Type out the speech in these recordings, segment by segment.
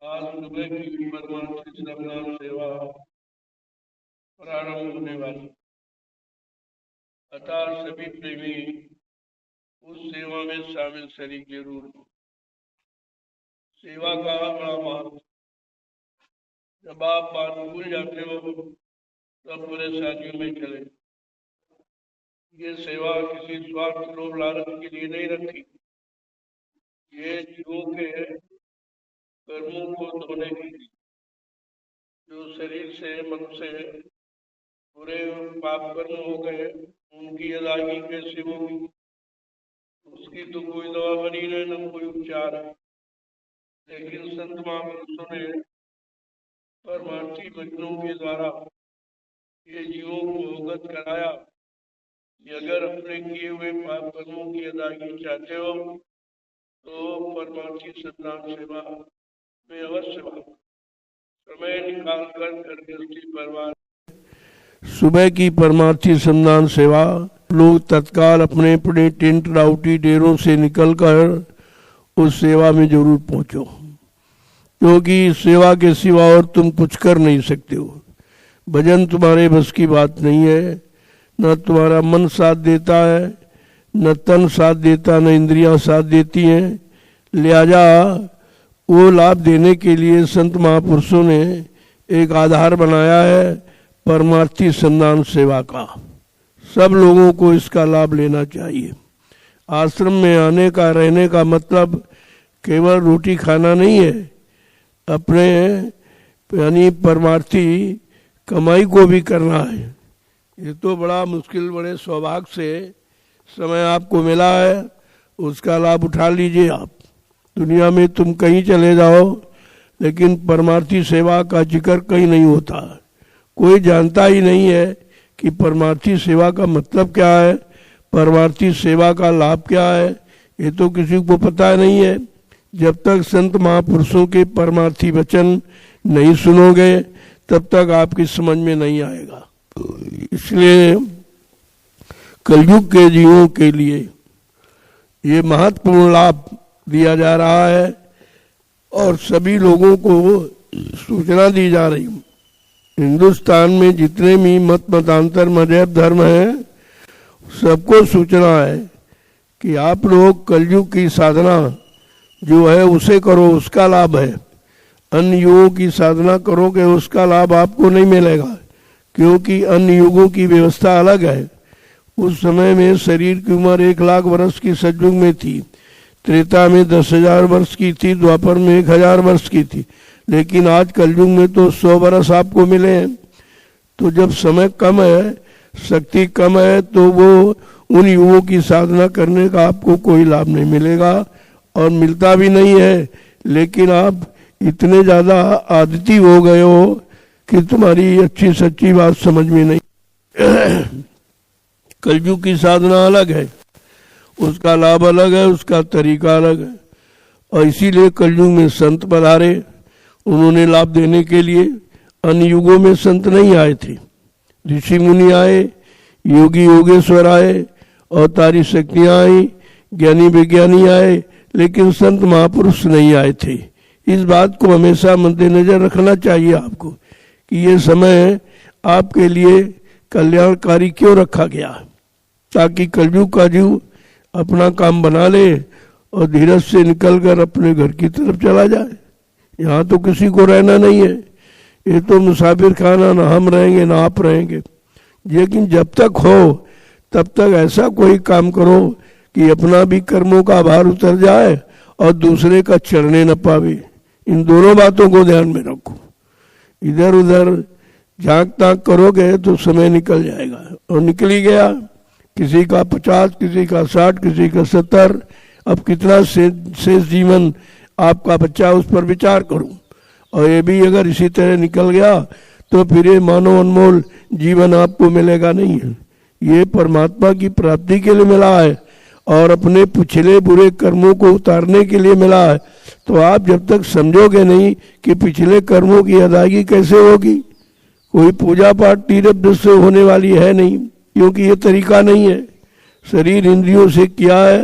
आज सुबह की परमार्थी श्रमदान सेवा प्रारंभ होने वाली, अतः सभी प्रेमी उस सेवा में शामिल शरीक जरूर हो। सेवा का बड़ा महत्व, जब आप बात भूल जाते हो तब पूरे शादियों में चले। ये सेवा किसी स्वार्थ लोभ लालच के लिए नहीं रखी, ये जीवों के कर्मों को धोने की, जो शरीर से मन से बुरे पाप कर्म हो गए उनकी अदायगी कैसे होगी, उसकी तो कोई दवा बनी नहीं, न कोई उपचार है। लेकिन संत महापुरुषों ने परमार्थी वचनों के द्वारा ये जीवों को अवगत कराया कि अगर अपने किए हुए पाप कर्मों की अदायगी चाहते हो तो परमार्थी श्रमदान सेवा में अवश्य भाग, समय निकाल कर गृहस्थी परिवार। सुबह की परमार्थी श्रमदान सेवा, लोग तत्काल अपने अपने टेंट राउटी डेरों से निकलकर उस सेवा में जरूर पहुंचो, क्योंकि इस सेवा के सिवा और तुम कुछ कर नहीं सकते हो। भजन तुम्हारे बस की बात नहीं है, न तुम्हारा मन साथ देता है, न तन साथ देता, न इंद्रियां साथ देती हैं। लिहाजा वो लाभ देने के लिए संत महापुरुषों ने एक आधार बनाया है परमार्थी श्रमदान सेवा का। सब लोगों को इसका लाभ लेना चाहिए। आश्रम में आने का, रहने का मतलब केवल रोटी खाना नहीं है, अपने यानी परमार्थी कमाई को भी करना है। ये तो बड़ा मुश्किल, बड़े सौभाग्य से समय आपको मिला है, उसका लाभ उठा लीजिए। आप दुनिया में तुम कहीं चले जाओ, लेकिन परमार्थी सेवा का जिक्र कहीं नहीं होता। कोई जानता ही नहीं है कि परमार्थी सेवा का मतलब क्या है, परमार्थी सेवा का लाभ क्या है, ये तो किसी को पता नहीं है। जब तक संत महापुरुषों के परमार्थी वचन नहीं सुनोगे तब तक आपकी समझ में नहीं आएगा। इसलिए कलयुग के जीवों के लिए ये महत्वपूर्ण लाभ दिया जा रहा है और सभी लोगों को सूचना दी जा रही। हिंदुस्तान में जितने भी मतांतर मजहब धर्म हैं, सबको सूचना है कि आप लोग कलयुग की साधना जो है उसे करो, उसका लाभ है। अन्य युगों की साधना करोगे उसका लाभ आपको नहीं मिलेगा, क्योंकि अन्य युगों की व्यवस्था अलग है। उस समय में शरीर की उम्र 1,00,000 वर्ष की सतयुग में थी, त्रेता में 10,000 वर्ष की थी, द्वापर में 1,000 वर्ष की थी, लेकिन आज कलयुग में तो 100 वर्ष आपको मिले हैं। तो जब समय कम है, शक्ति कम है, तो वो उन युगों की साधना करने का आपको कोई लाभ नहीं मिलेगा और मिलता भी नहीं है। लेकिन आप इतने ज़्यादा आदती हो गए हो कि तुम्हारी अच्छी सच्ची बात समझ में नहीं। कलयुग की साधना अलग है, उसका लाभ अलग है, उसका तरीका अलग है। और इसीलिए कलयुग में संत पधारे, उन्होंने लाभ देने के लिए। अन्य युगों में संत नहीं आए थे, ऋषि मुनि आए, योगी योगेश्वर आए, अवतारी शक्तियाँ आई, ज्ञानी विज्ञानी आए, लेकिन संत महापुरुष नहीं आए थे। इस बात को हमेशा मद्देनजर रखना चाहिए आपको कि ये समय आपके लिए कल्याणकारी क्यों रखा गया, ताकि कलयुग का जीव अपना काम बना ले और धीरज से निकलकर अपने घर की तरफ चला जाए। यहाँ तो किसी को रहना नहीं है, ये तो मुसाफिर खाना, ना हम रहेंगे ना आप रहेंगे। लेकिन जब तक हो तब तक ऐसा कोई काम करो कि अपना भी कर्मों का भार उतर जाए और दूसरे का चढ़ने न पावे। इन दोनों बातों को ध्यान में रखो। इधर उधर झांक ताक करोगे तो समय निकल जाएगा, और निकल ही गया। किसी का 50, किसी का 60, किसी का 70। अब कितना शेष जीवन आपका बच्चा, उस पर विचार करो। और ये भी अगर इसी तरह निकल गया तो फिर ये मानव अनमोल जीवन आपको मिलेगा नहीं है। ये परमात्मा की प्राप्ति के लिए मिला है और अपने पिछले बुरे कर्मों को उतारने के लिए मिला है। तो आप जब तक समझोगे नहीं कि पिछले कर्मों की अदायगी कैसे होगी, कोई पूजा पाठ तीर्थ से होने वाली है नहीं, क्योंकि ये तरीका नहीं है। शरीर इंद्रियों से किया है,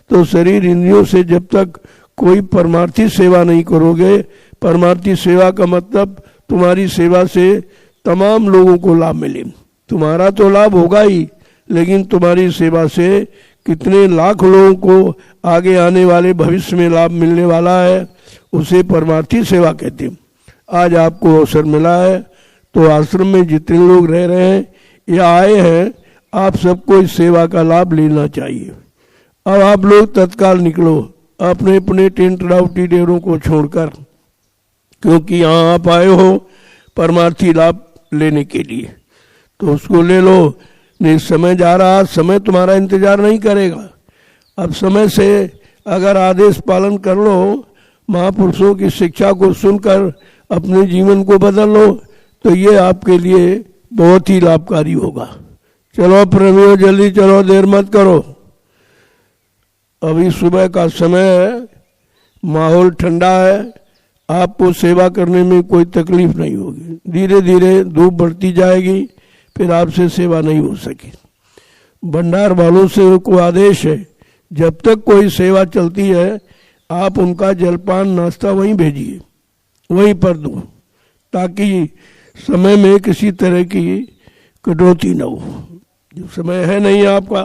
तो शरीर इंद्रियों से जब तक कोई परमार्थी सेवा नहीं करोगे, परमार्थी सेवा का मतलब तुम्हारी सेवा से तमाम लोगों को लाभ मिले। तुम्हारा तो लाभ होगा ही, लेकिन तुम्हारी सेवा से कितने लाख लोगों को आगे आने वाले भविष्य में लाभ मिलने वाला है, उसे परमार्थी सेवा कहते हैं। आज आपको अवसर मिला है तो आश्रम में जितने लोग रह रहे हैं या आए हैं, आप सबको इस सेवा का लाभ लेना चाहिए। अब आप लोग तत्काल निकलो अपने अपने टेंट राउटी डेरों को छोड़कर, क्योंकि यहाँ आप आए हो परमार्थी लाभ लेने के लिए, तो उसको ले लो। नहीं समय जा रहा, समय तुम्हारा इंतजार नहीं करेगा। अब समय से अगर आदेश पालन कर लो, महापुरुषों की शिक्षा को सुनकर अपने जीवन को बदल लो, तो ये आपके लिए बहुत ही लाभकारी होगा। चलो प्रेमियों, जल्दी चलो, देर मत करो। अभी सुबह का समय है, माहौल ठंडा है, आपको सेवा करने में कोई तकलीफ नहीं होगी। धीरे धीरे धूप बढ़ती जाएगी, फिर आपसे सेवा नहीं हो सकी। भंडार वालों से को आदेश है, जब तक कोई सेवा चलती है आप उनका जलपान नाश्ता वहीं भेजिए, वहीं पर दो, ताकि समय में किसी तरह की कटौती न हो। जो समय है नहीं आपका,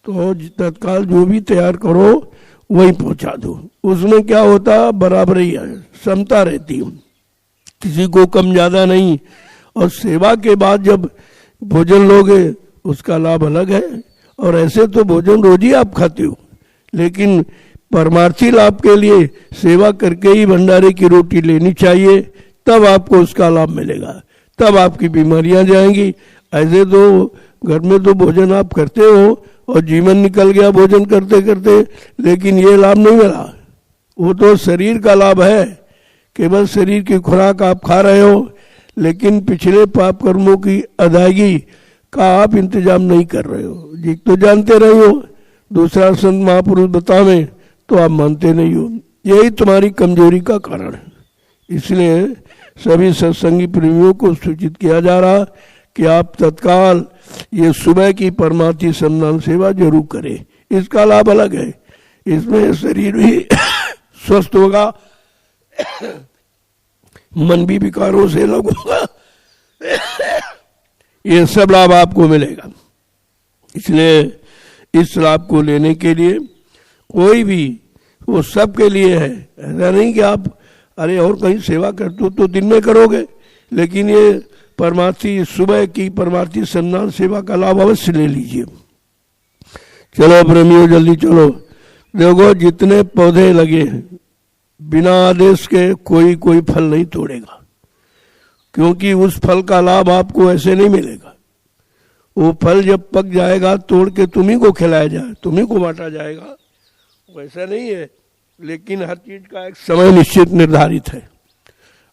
तो तत्काल जो भी तैयार करो वहीं पहुंचा दो। उसमें क्या होता, बराबरी है, समता रहती है, किसी को कम ज़्यादा नहीं। और सेवा के बाद जब भोजन लोगे उसका लाभ अलग है। और ऐसे तो भोजन रोज ही आप खाते हो, लेकिन परमार्थी लाभ के लिए सेवा करके ही भंडारे की रोटी लेनी चाहिए, तब आपको उसका लाभ मिलेगा, तब आपकी बीमारियां जाएंगी। ऐसे तो घर में तो भोजन आप करते हो और जीवन निकल गया भोजन करते करते, लेकिन ये लाभ नहीं मिला। वो तो शरीर का लाभ है, केवल शरीर की खुराक आप खा रहे हो, लेकिन पिछले पाप कर्मों की अदायगी का आप इंतजाम नहीं कर रहे हो। जी तो जानते रहे हो, दूसरा संत महापुरुष बतावे तो आप मानते नहीं हो। यही तुम्हारी कमजोरी का कारण है। इसलिए सभी सत्संगी प्रेमियों को सूचित किया जा रहा कि आप तत्काल ये सुबह की परमार्थी सम्मान सेवा जरूर करें। इसका लाभ अलग है, इसमें शरीर भी स्वस्थ होगा, मन भी विकारों से अलग होगा, ये सब लाभ आपको मिलेगा। इसलिए इस लाभ को लेने के लिए कोई भी, वो सबके लिए है। ऐसा नहीं कि आप अरे और कहीं सेवा करते हो तो दिन में करोगे, लेकिन ये परमार्थी सुबह की परमार्थी सम्मान सेवा का लाभ अवश्य ले लीजिए। चलो प्रेमियों, जल्दी चलो। देखो जितने पौधे लगे हैं, बिना आदेश के कोई फल नहीं तोड़ेगा, क्योंकि उस फल का लाभ आपको ऐसे नहीं मिलेगा। वो फल जब पक जाएगा तोड़ के तुम्ही को खिलाया जाए, तुम्ही को बांटा जाएगा, वैसा नहीं है। लेकिन हर चीज का एक समय निश्चित निर्धारित है।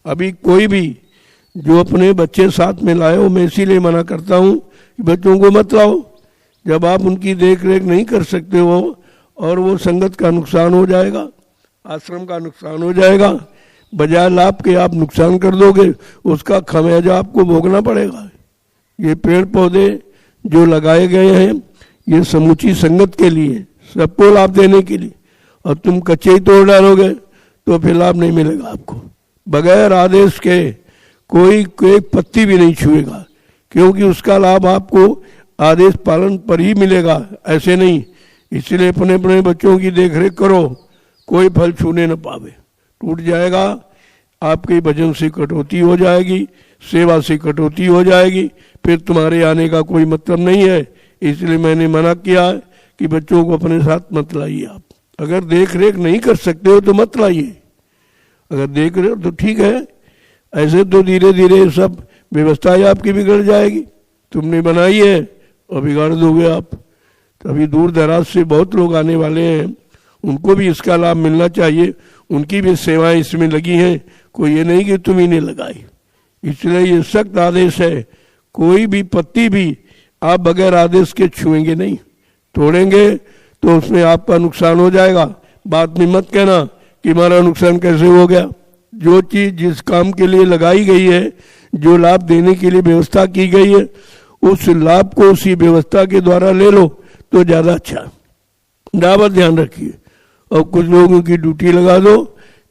अभी कोई भी जो अपने बच्चे साथ में लाए हो, मैं इसीलिए मना करता हूँ कि बच्चों को मत लाओ। जब आप उनकी देख रेख नहीं कर सकते हो और वो संगत का नुकसान हो जाएगा, आश्रम का नुकसान हो जाएगा, बजाय लाभ के आप नुकसान कर दोगे, उसका खमियाजा आपको भोगना पड़ेगा। ये पेड़ पौधे जो लगाए गए हैं ये समूची संगत के लिए, सबको लाभ देने के लिए, और तुम कच्चे ही तोड़ डालोगे तो फिर लाभ नहीं मिलेगा आपको। बगैर आदेश के कोई पत्ती भी नहीं छुएगा, क्योंकि उसका लाभ आपको आदेश पालन पर ही मिलेगा, ऐसे नहीं। इसलिए अपने अपने बच्चों की देखरेख करो, कोई फल छूने न पावे। टूट जाएगा, आपके भजन से कटौती हो जाएगी, सेवा से कटौती हो जाएगी, फिर तुम्हारे आने का कोई मतलब नहीं है। इसलिए मैंने मना किया कि बच्चों को अपने साथ मत लाइए। आप अगर देख रेख नहीं कर सकते हो तो मत लाइए, अगर देख रहे हो तो ठीक है। ऐसे तो धीरे धीरे सब व्यवस्था ही आपकी बिगड़ जाएगी। तुमने बनाई है और बिगाड़ दोगे आप। तो अभी दूर दराज से बहुत लोग आने वाले हैं, उनको भी इसका लाभ मिलना चाहिए, उनकी भी सेवाएं इसमें लगी हैं। कोई ये नहीं कि तुम ही ने लगाई। इसलिए ये सख्त आदेश है, कोई भी पत्ती भी आप बगैर आदेश के छुएंगे नहीं। तोड़ेंगे तो उसमें आपका नुकसान हो जाएगा। बाद में मत कहना कि हमारा नुकसान कैसे हो गया। जो चीज जिस काम के लिए लगाई गई है, जो लाभ देने के लिए व्यवस्था की गई है, उस लाभ को उसी व्यवस्था के द्वारा ले लो तो ज्यादा अच्छा। ज्यादा ध्यान रखिए। और कुछ लोगों की ड्यूटी लगा दो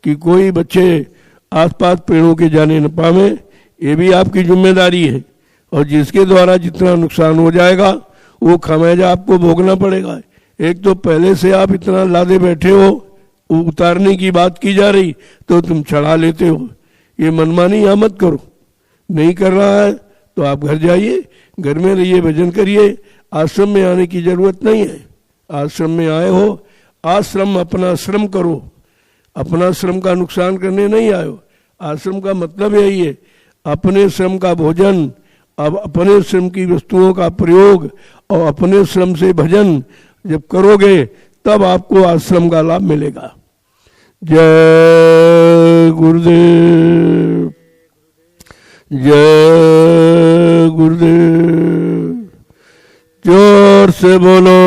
कि कोई बच्चे आसपास पेड़ों के जाने न पावे, ये भी आपकी जिम्मेदारी है। और जिसके द्वारा जितना नुकसान हो जाएगा वो खमियाजा आपको भोगना पड़ेगा। एक तो पहले से आप इतना लादे बैठे हो, उतारने की बात की जा रही तो तुम चढ़ा लेते हो। ये मनमानी यहाँ मत करो। नहीं कर रहा है तो आप घर जाइए, घर में रहिए, भजन करिए। आश्रम में आने की जरूरत नहीं है। आश्रम में आए हो, आश्रम अपना श्रम करो, अपना श्रम का नुकसान करने नहीं आए हो। आश्रम का मतलब यही है, अपने श्रम का भोजन, अब अपने श्रम की वस्तुओं का प्रयोग और अपने श्रम से भजन जब करोगे तब आपको आश्रम का लाभ मिलेगा। जय गुरुदेव, जय गुरुदेव। जोर से बोलो,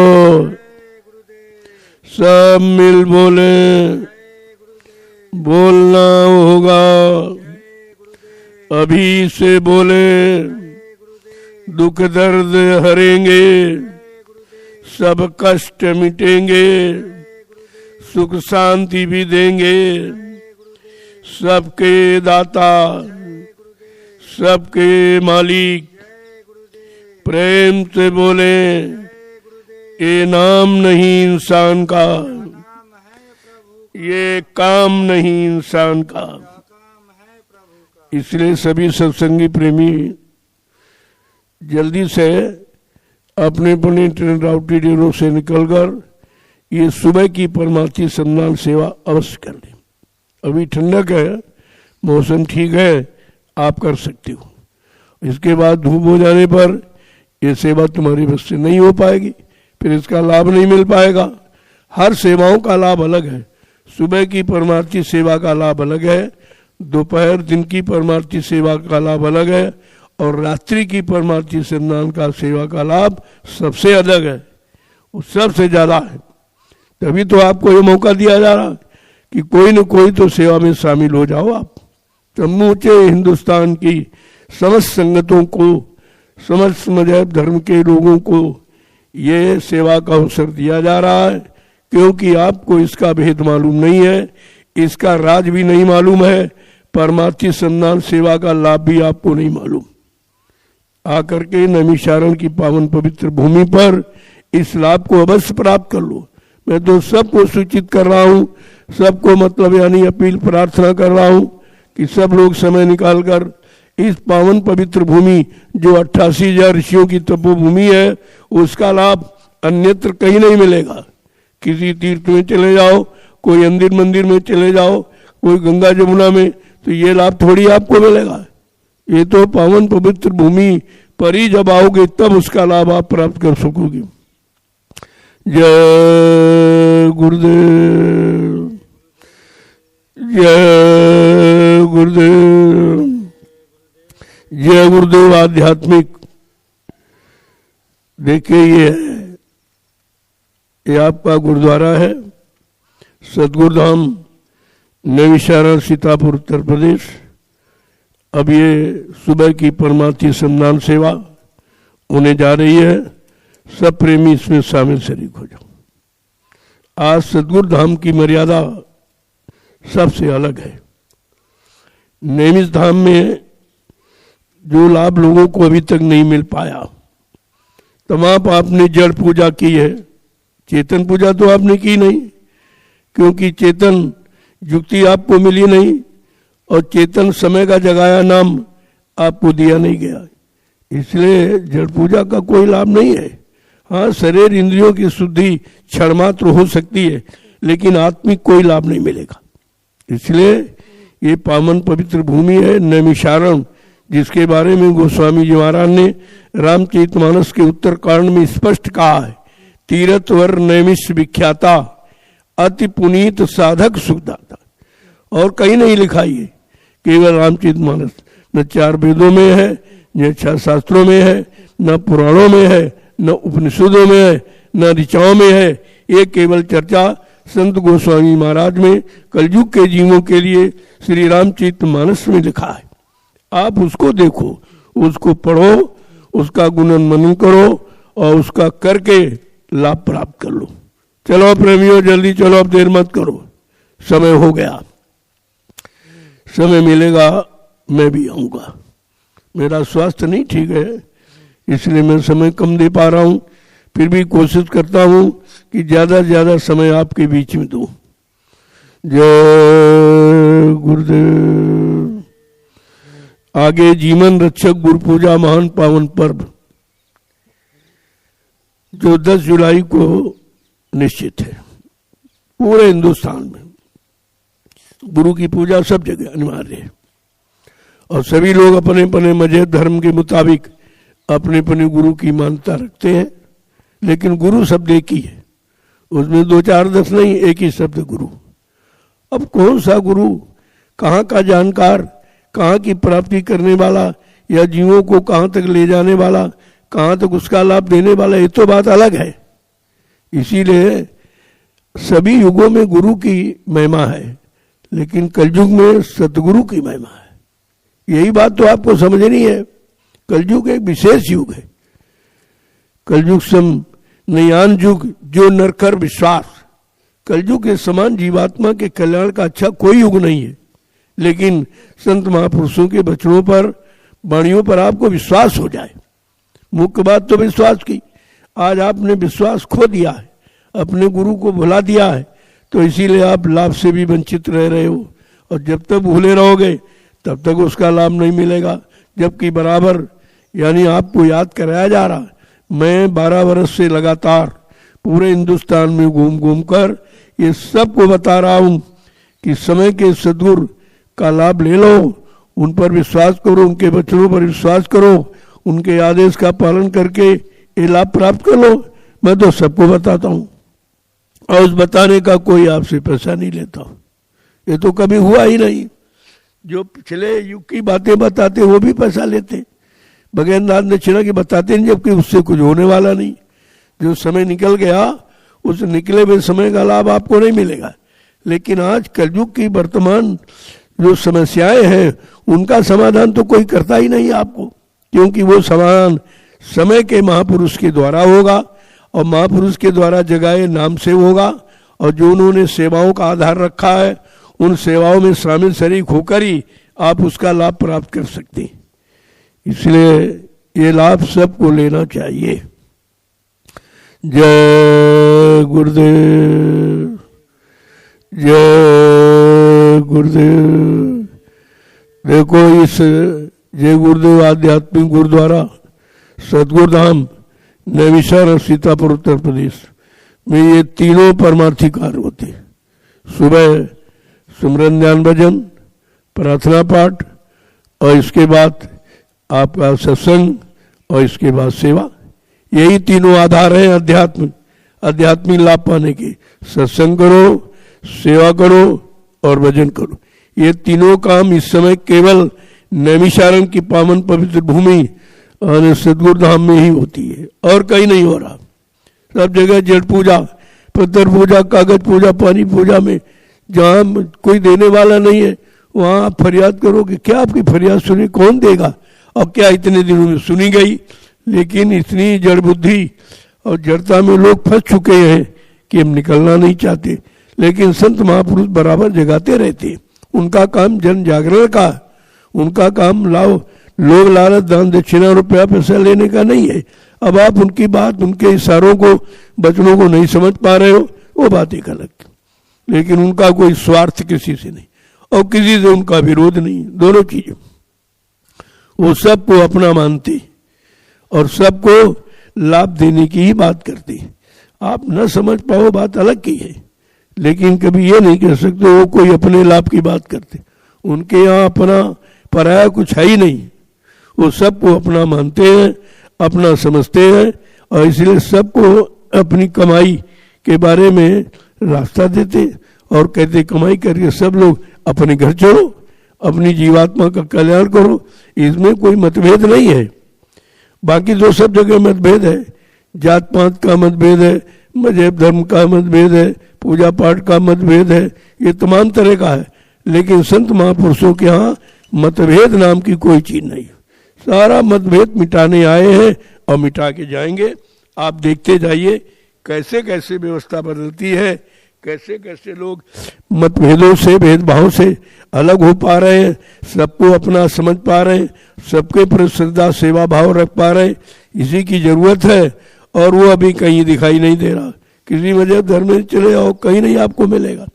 सब मिल बोले, बोलना होगा। अभी से बोले, दुख दर्द हरेंगे, सब कष्ट मिटेंगे, सुख शांति भी देंगे। सबके दाता, सबके मालिक, प्रेम से बोले, ये नाम नहीं इंसान का, ये काम नहीं इंसान का। इसलिए सभी सत्संगी प्रेमी जल्दी से अपने अपने ट्रेन राउटी डेरों से निकलकर ये सुबह की परमार्थी सम्मान सेवा अवश्य कर लें। अभी ठंडक है, मौसम ठीक है, आप कर सकते हो। इसके बाद धूप हो जाने पर ये सेवा तुम्हारी बस से नहीं हो पाएगी, फिर इसका लाभ नहीं मिल पाएगा। हर सेवाओं का लाभ अलग है। सुबह की परमार्थी सेवा का लाभ अलग है, दोपहर दिन की परमार्थी सेवा का लाभ अलग है, और रात्रि की परमार्थी सम्मान का सेवा का लाभ सबसे अलग है, वो सबसे ज्यादा है। तभी तो आपको ये मौका दिया जा रहा कि कोई न कोई तो सेवा में शामिल हो जाओ। आप समूचे हिंदुस्तान की समस्त संगतों को, समस्त मजहब धर्म के लोगों को ये सेवा का अवसर दिया जा रहा है, क्योंकि आपको इसका भेद मालूम नहीं है, इसका राज भी नहीं मालूम है, परमार्थी सम्मान सेवा का लाभ भी आपको नहीं मालूम। आकर के नैमिषारण्य की पावन पवित्र भूमि पर इस लाभ को अवश्य प्राप्त कर लो। मैं तो सबको सूचित कर रहा हूँ, सबको मतलब यानी अपील प्रार्थना कर रहा हूँ कि सब लोग समय निकालकर इस पावन पवित्र भूमि जो 88,000 ऋषियों की तपोभूमि है, उसका लाभ अन्यत्र कहीं नहीं मिलेगा। किसी तीर्थ में चले जाओ, कोई मंदिर में चले जाओ, कोई गंगा जमुना में, तो ये लाभ थोड़ी आपको मिलेगा। ये तो पावन पवित्र भूमि पर ही जब आओगे तब उसका लाभ आप प्राप्त कर सकोगे। जय गुरुदेव, जय गुरुदेव, जय गुरुदेव। आध्यात्मिक देखिए ये आपका गुरुद्वारा है, सतगुरुधाम नैमिषारण्य सीतापुर उत्तर प्रदेश। अब ये सुबह की परमार्थी सम्मान सेवा होने जा रही है, सब प्रेमी इसमें शामिल शरीक हो जाओ। आज सतगुरु धाम की मर्यादा सबसे अलग है। नैमिष धाम में जो लाभ लोगों को अभी तक नहीं मिल पाया, तमाम आपने जड़ पूजा की है, चेतन पूजा तो आपने की नहीं, क्योंकि चेतन युक्ति आपको मिली नहीं और चेतन समय का जगाया नाम आपको दिया नहीं गया, इसलिए जड़ पूजा का कोई लाभ नहीं है। हाँ, शरीर इंद्रियों की शुद्धि क्षण मात्र हो सकती है, लेकिन आत्मिक कोई लाभ नहीं मिलेगा। इसलिए ये पावन पवित्र भूमि है नैमिषारण्य, जिसके बारे में गोस्वामी जी महाराज ने रामचरितमानस के उत्तरकांड में स्पष्ट कहा है, तीर्थवर नैमिष विख्याता, अति पुनीत साधक सुखदाता। और कहीं नहीं लिखा, ये केवल रामचरितमानस, न 4 वेदों में है, न 6 शास्त्रों में है, न पुराणों में है, न उपनिषदों में है, न ऋचाओं में है। ये केवल चर्चा संत गोस्वामी महाराज में कलयुग के जीवों के लिए श्री रामचरितमानस में लिखा है। आप उसको देखो, उसको पढ़ो, उसका गुणन मनन करो और उसका करके लाभ प्राप्त कर लो। चलो प्रेमियों, जल्दी चलो, अब देर मत करो, समय हो गया। समय मिलेगा मैं भी आऊँगा। मेरा स्वास्थ्य नहीं ठीक है, इसलिए मैं समय कम दे पा रहा हूँ, फिर भी कोशिश करता हूँ कि ज़्यादा से ज़्यादा समय आपके बीच में दूँ। जय गुरुदेव। आगे जीवन रक्षक गुरु पूजा महान पावन पर्व जो 10 जुलाई को निश्चित है। पूरे हिंदुस्तान में गुरु की पूजा सब जगह अनिवार्य है और सभी लोग अपने अपने मजहब धर्म के मुताबिक अपने अपने गुरु की मान्यता रखते हैं, लेकिन गुरु शब्द एक ही है, उसमें 2 4 10 नहीं, एक ही शब्द गुरु। अब कौन सा गुरु, कहाँ का जानकार, कहाँ की प्राप्ति करने वाला या जीवों को कहाँ तक ले जाने वाला, कहाँ तक उसका लाभ देने वाला, ये तो बात अलग है। इसीलिए सभी युगों में गुरु की महिमा है, लेकिन कलयुग में सतगुरु की महिमा है। यही बात तो आपको समझनी है। कलयुग एक विशेष युग है। कलयुग सम नयान युग जो नरकर विश्वास। कलयुग के समान जीवात्मा के कल्याण का अच्छा कोई युग नहीं है, लेकिन संत महापुरुषों के वचनों पर, वाणियों पर आपको विश्वास हो जाए। मुख्य बात तो विश्वास की। आज आपने विश्वास खो दिया है, अपने गुरु को भुला दिया है, तो इसीलिए आप लाभ से भी वंचित रह रहे हो, और जब तक भूले रहोगे तब तक उसका लाभ नहीं मिलेगा। जबकि बराबर यानी आपको याद कराया जा रहा है। मैं 12 वर्ष से लगातार पूरे हिंदुस्तान में घूम घूम कर ये सबको बता रहा हूँ कि समय के सद्गुरु का लाभ ले लो, उन पर विश्वास करो, उनके वचनों पर विश्वास करो, उनके आदेश का पालन करके ये लाभ प्राप्त कर लो। मैं तो सबको बताता हूँ और उस बताने का कोई आपसे पैसा नहीं लेता। ये तो कभी हुआ ही नहीं। जो पिछले युग की बातें बताते वो भी पैसा लेते, बगैर दान दक्षिणा के बताते नहीं, जबकि उससे कुछ होने वाला नहीं। जो समय निकल गया उस निकले हुए समय का लाभ आपको नहीं मिलेगा। लेकिन आज कलयुग की वर्तमान जो समस्याएं हैं उनका समाधान तो कोई करता ही नहीं आपको, क्योंकि वो समाधान समय के महापुरुष के द्वारा होगा और महापुरुष के द्वारा जगाए नाम से होगा, और जो उन्होंने सेवाओं का आधार रखा है उन सेवाओं में शामिल शरीक होकर ही आप उसका लाभ प्राप्त कर सकते हैं। इसलिए ये लाभ सबको लेना चाहिए। जय गुरुदेव, जय गुरुदेव। देखो इस जय गुरुदेव आध्यात्मिक गुरुद्वारा सतगुरुधाम नैमिषारण्य सीतापुर उत्तर प्रदेश में ये तीनों परमार्थी कार्य होते। सुबह सुमरन ध्यान भजन, प्रार्थना पाठ, और इसके बाद आपका सत्संग, और इसके बाद सेवा। यही तीनों आधार हैं आध्यात्मिक लाभ पाने के। सत्संग करो, सेवा करो और भजन करो। ये तीनों काम इस समय केवल नैमिषारण्य की पावन पवित्र भूमि और सतगुरुधाम में ही होती है, और कहीं नहीं हो रहा। सब जगह जड़ पूजा, पत्थर पूजा, कागज पूजा, पानी पूजा में जहाँ कोई देने वाला नहीं है वहाँ आप फरियाद करोगे, क्या आपकी फरियाद सुनी कौन देगा? और क्या इतने दिनों में सुनी गई? लेकिन इतनी जड़ बुद्धि और जड़ता में लोग फंस चुके हैं कि हम निकलना नहीं चाहते। लेकिन संत महापुरुष बराबर जगाते रहते। उनका काम जन जागरण का, उनका काम लोग लालच दान दक्षिणा रुपया पैसा लेने का नहीं है। अब आप उनकी बात, उनके इशारों को, वचनों को नहीं समझ पा रहे हो, वो बात एक अलग। लेकिन उनका कोई स्वार्थ किसी से नहीं और किसी से उनका विरोध नहीं। दोनों चीजें वो सबको अपना मानते और सबको लाभ देने की ही बात करते। आप न समझ पाओ बात अलग की है, लेकिन कभी ये नहीं कह सकते वो कोई अपने लाभ की बात करते। उनके यहाँ अपना पराया कुछ है ही नहीं। वो सबको अपना मानते हैं, अपना समझते हैं, और इसलिए सबको अपनी कमाई के बारे में रास्ता देते और कहते कमाई करके सब लोग अपने घर चलो, अपनी जीवात्मा का कल्याण करो। इसमें कोई मतभेद नहीं है। बाकी तो सब जगह मतभेद है, जात पात का मतभेद है, मजहब धर्म का मतभेद है, पूजा पाठ का मतभेद है, ये तमाम तरह का है। लेकिन संत महापुरुषों के यहाँ मतभेद नाम की कोई चीज नहीं। सारा मतभेद मिटाने आए हैं और मिटा के जाएंगे। आप देखते जाइए कैसे कैसे व्यवस्था बदलती है, कैसे कैसे लोग मतभेदों से, भेदभाव से अलग हो पा रहे हैं, सबको अपना समझ पा रहे हैं, सबके प्रति श्रद्धा सेवा भाव रख पा रहे हैं। इसी की जरूरत है और वो अभी कहीं दिखाई नहीं दे रहा। किसी मजहब धर्म में चले जाओ, कहीं नहीं आपको मिलेगा,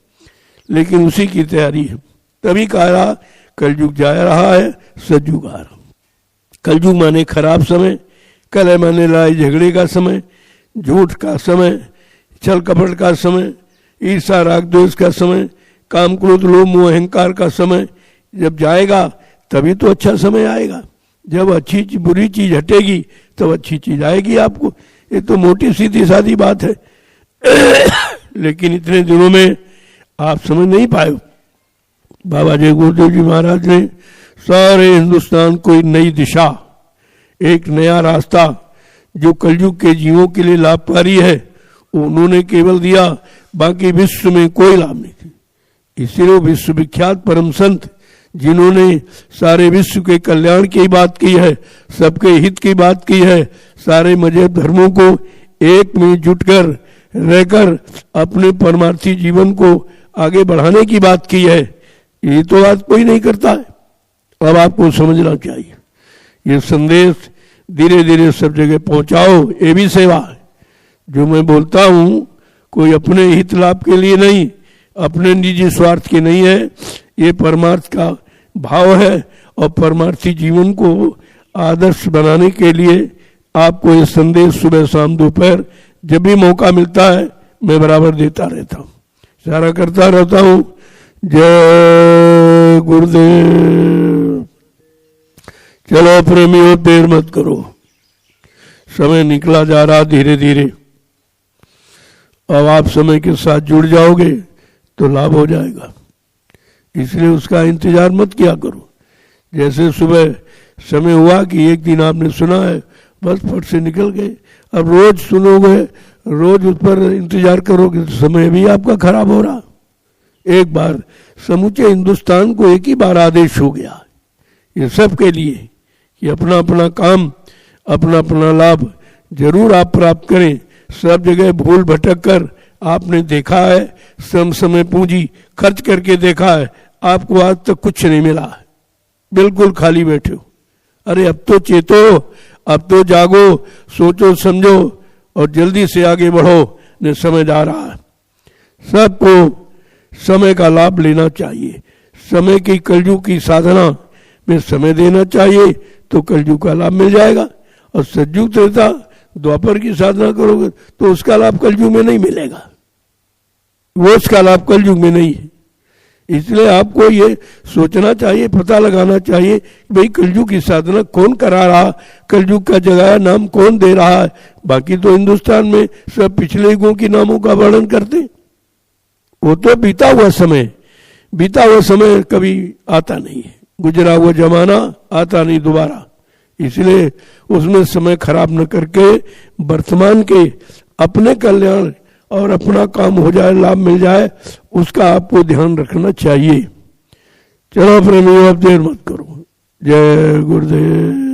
लेकिन उसी की तैयारी है। तभी कहा कलयुग जा रहा है, सतयुग आ रहा। कलयुग माने खराब समय, कलह माने लड़ाई झगड़े का समय, झूठ का समय, छल कपट का समय, ईर्षा राग द्वेष का समय, काम क्रोध लोभ मोह अहंकार का समय जब जाएगा तभी तो अच्छा समय आएगा। जब अच्छी बुरी चीज हटेगी तब अच्छी चीज आएगी आपको। ये तो मोटी सीधी सादी बात है लेकिन इतने दिनों में आप समझ नहीं पाए। बाबा जय गुरुदेव जी महाराज ने सारे हिंदुस्तान को एक नई दिशा, एक नया रास्ता जो कलयुग के जीवों के लिए लाभकारी है उन्होंने केवल दिया, बाकी विश्व में कोई लाभ नहीं थी। इसलिए विश्व विख्यात परम संत जिन्होंने सारे विश्व के कल्याण की बात की है, सबके हित की बात की है, सारे मजहब धर्मों को एक में जुटकर रहकर अपने परमार्थी जीवन को आगे बढ़ाने की बात की है, ये तो आज कोई नहीं करता है। अब आपको समझना चाहिए, ये संदेश धीरे धीरे सब जगह पहुंचाओ, ये भी सेवा है। जो मैं बोलता हूं कोई अपने हित लाभ के लिए नहीं, अपने निजी स्वार्थ के नहीं है, ये परमार्थ का भाव है और परमार्थी जीवन को आदर्श बनाने के लिए आपको ये संदेश सुबह शाम दोपहर जब भी मौका मिलता है मैं बराबर देता रहता हूँ, इशारा करता रहता हूँ। जय गुरुदेव। चलो प्रेमियों, देर मत करो, समय निकला जा रहा धीरे धीरे। अब आप समय के साथ जुड़ जाओगे तो लाभ हो जाएगा, इसलिए उसका इंतजार मत किया करो। जैसे सुबह समय हुआ कि एक दिन आपने सुना है, बस फट से निकल गए। अब रोज सुनोगे, रोज उस पर इंतजार करोगे तो समय भी आपका खराब हो रहा। एक बार समूचे हिंदुस्तान को एक ही बार आदेश हो गया, ये सब के लिए कि अपना अपना काम, अपना अपना लाभ जरूर आप प्राप्त करें। सब जगह भूल भटक कर आपने देखा है, समय पूंजी खर्च करके देखा है, आपको आज तक कुछ नहीं मिला है, बिल्कुल खाली बैठे हो। अरे अब तो चेतो, अब तो जागो, सोचो समझो और जल्दी से आगे बढ़ो, ने समझ आ रहा है। सबको समय का लाभ लेना चाहिए, समय की कलयुग की साधना में समय देना चाहिए तो कलयुग का लाभ मिल जाएगा। और सतयुग त्रेता द्वापर की साधना करोगे तो उसका लाभ कलयुग में नहीं मिलेगा, वो उसका लाभ कलयुग में नहीं है। इसलिए आपको ये सोचना चाहिए, पता लगाना चाहिए भाई कलयुग की साधना कौन करा रहा, कलयुग का जगाया नाम कौन दे रहा है। बाकी तो हिंदुस्तान में सब पिछले युगों के नामों का वर्णन करते, वो तो बीता हुआ समय कभी आता नहीं है, गुजरा हुआ जमाना आता नहीं दोबारा। इसलिए उसमें समय खराब न करके वर्तमान के अपने कल्याण और अपना काम हो जाए, लाभ मिल जाए, उसका आपको ध्यान रखना चाहिए। चलो प्रेमियों, अब देर मत करो। जय गुरुदेव।